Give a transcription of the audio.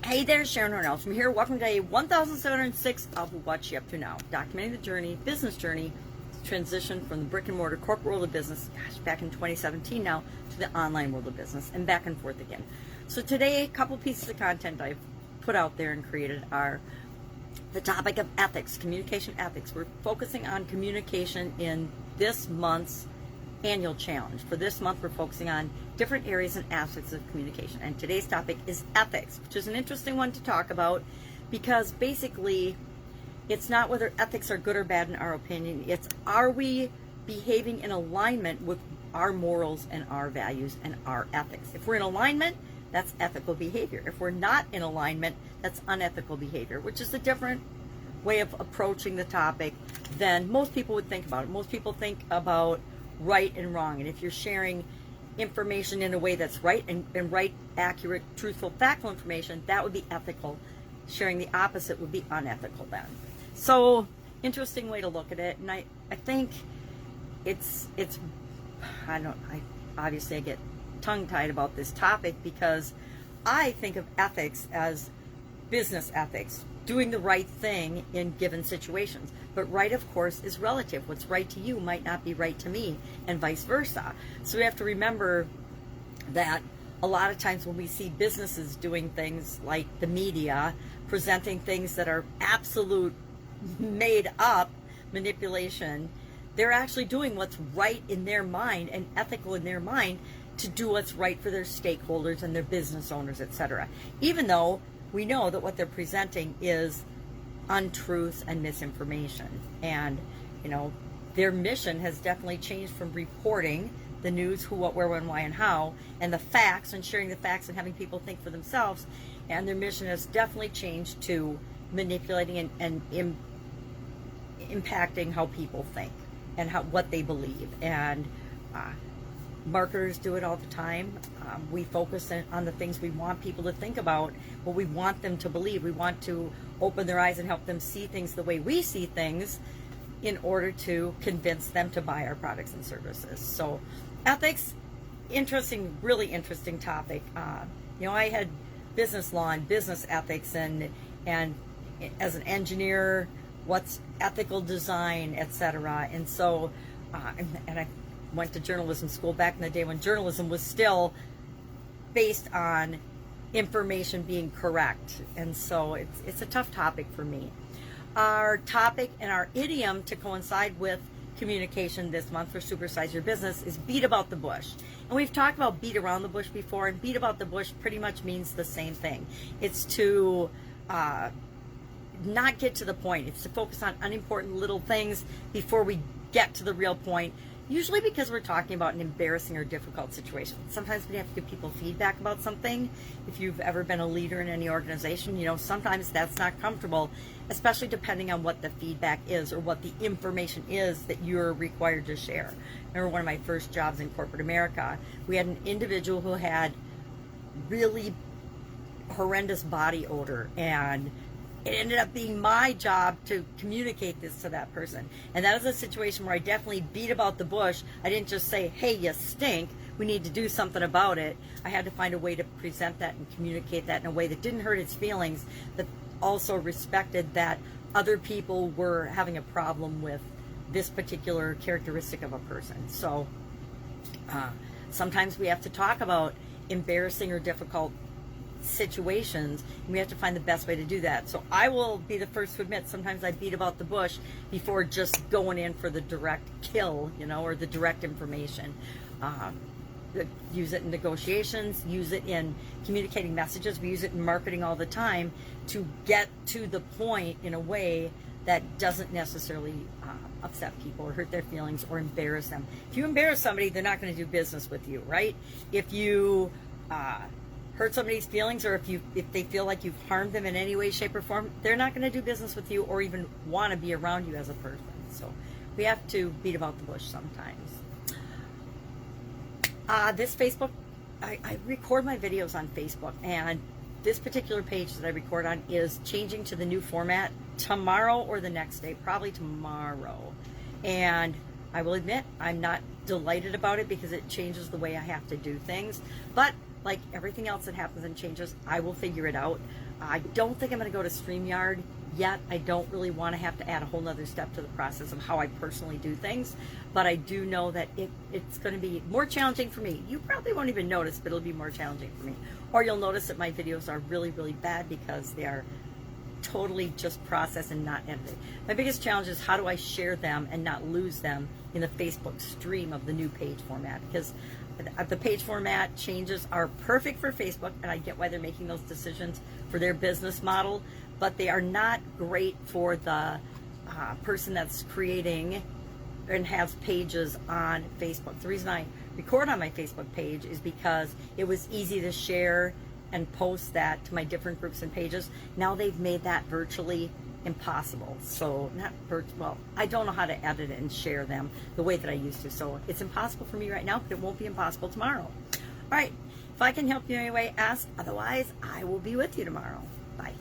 Hey there, Sharon Horne-Ellstrom here. Welcome to day 1706 of What You Up To Now, documenting the journey, business journey, transition from the brick and mortar corporate world of business, back in 2017 now, to the online world of business, and back and forth again. So today, a couple pieces of content I've put out there and created are the topic of ethics, communication ethics. We're focusing on communication in this month's annual challenge. For this month, we're focusing on different areas and aspects of communication. And today's topic is ethics, which is an interesting one to talk about because basically it's not whether ethics are good or bad in our opinion. It's, are we behaving in alignment with our morals and our values and our ethics? If we're in alignment, that's ethical behavior. If we're not in alignment, that's unethical behavior, which is a different way of approaching the topic than most people would think about it. Most people think about right and wrong, and if you're sharing information in a way that's right and right, accurate, truthful, factual information, that would be ethical. Sharing the opposite would be unethical then. So, interesting way to look at it, and I think it's obviously I get tongue-tied about this topic because I think of ethics as business ethics, doing the right thing in given situations. But right, of course, is relative. What's right to you might not be right to me, and vice versa. So we have to remember that a lot of times when we see businesses doing things like the media, presenting things that are absolute made up manipulation, they're actually doing what's right in their mind and ethical in their mind to do what's right for their stakeholders and their business owners, etc. Even though we know that what they're presenting is untruths and misinformation. And, you know, their mission has definitely changed from reporting the news, who, what, where, when, why, and how, and the facts, and sharing the facts and having people think for themselves. And their mission has definitely changed to manipulating and impacting how people think and what they believe. And marketers do it all the time. We focus on the things we want people to think about, what we want them to believe. We want to open their eyes and help them see things the way we see things in order to convince them to buy our products and services. So ethics, interesting, really interesting topic. You know, I had business law and business ethics, and as an engineer, what's ethical design, etc. And so, and I went to journalism school back in the day when journalism was still based on information being correct. And so it's a tough topic for me. Our topic and our idiom to coincide with communication this month for Supersize Your Business is beat about the bush. And we've talked about beat around the bush before, and beat about the bush pretty much means the same thing. It's to not get to the point. It's to focus on unimportant little things before we get to the real point. Usually because we're talking about an embarrassing or difficult situation. Sometimes we have to give people feedback about something. If you've ever been a leader in any organization, you know, sometimes that's not comfortable, especially depending on what the feedback is or what the information is that you're required to share. I remember one of my first jobs in corporate America, we had an individual who had really horrendous body odor, and it ended up being my job to communicate this to that person. And that was a situation where I definitely beat about the bush. I didn't just say, hey, you stink, we need to do something about it. I had to find a way to present that and communicate that in a way that didn't hurt his feelings, but also respected that other people were having a problem with this particular characteristic of a person. So sometimes we have to talk about embarrassing or difficult situations, and we have to find the best way to do that. So I will be the first to admit sometimes I beat about the bush before just going in for the direct kill, you know, or the direct information. Use it in negotiations, use it in communicating messages, we use it in marketing all the time to get to the point in a way that doesn't necessarily upset people or hurt their feelings or embarrass them. If you embarrass somebody, they're not going to do business with you, right? If you hurt somebody's feelings, or if they feel like you've harmed them in any way, shape, or form, they're not going to do business with you or even want to be around you as a person. So we have to beat about the bush sometimes. This Facebook, I record my videos on Facebook, and this particular page that I record on is changing to the new format tomorrow or the next day, probably tomorrow. And I will admit, I'm not delighted about it because it changes the way I have to do things, but like everything else that happens and changes, I will figure it out. I don't think I'm going to go to StreamYard yet. I don't really want to have to add a whole nother step to the process of how I personally do things, but I do know that it's going to be more challenging for me. You probably won't even notice, but it'll be more challenging for me. Or you'll notice that my videos are really, really bad because they are totally just processed and not edited. My biggest challenge is how do I share them and not lose them in the Facebook stream of the new page format, because the page format changes are perfect for Facebook, and I get why they're making those decisions for their business model, but they are not great for the person that's creating and has pages on Facebook. The reason I record on my Facebook page is because it was easy to share and post that to my different groups and pages. Now they've made that virtually impossible. So well, I don't know how to edit it and share them the way that I used to. So it's impossible for me right now, but it won't be impossible tomorrow. All right, if I can help you in any way, ask. Otherwise, I will be with you tomorrow. Bye.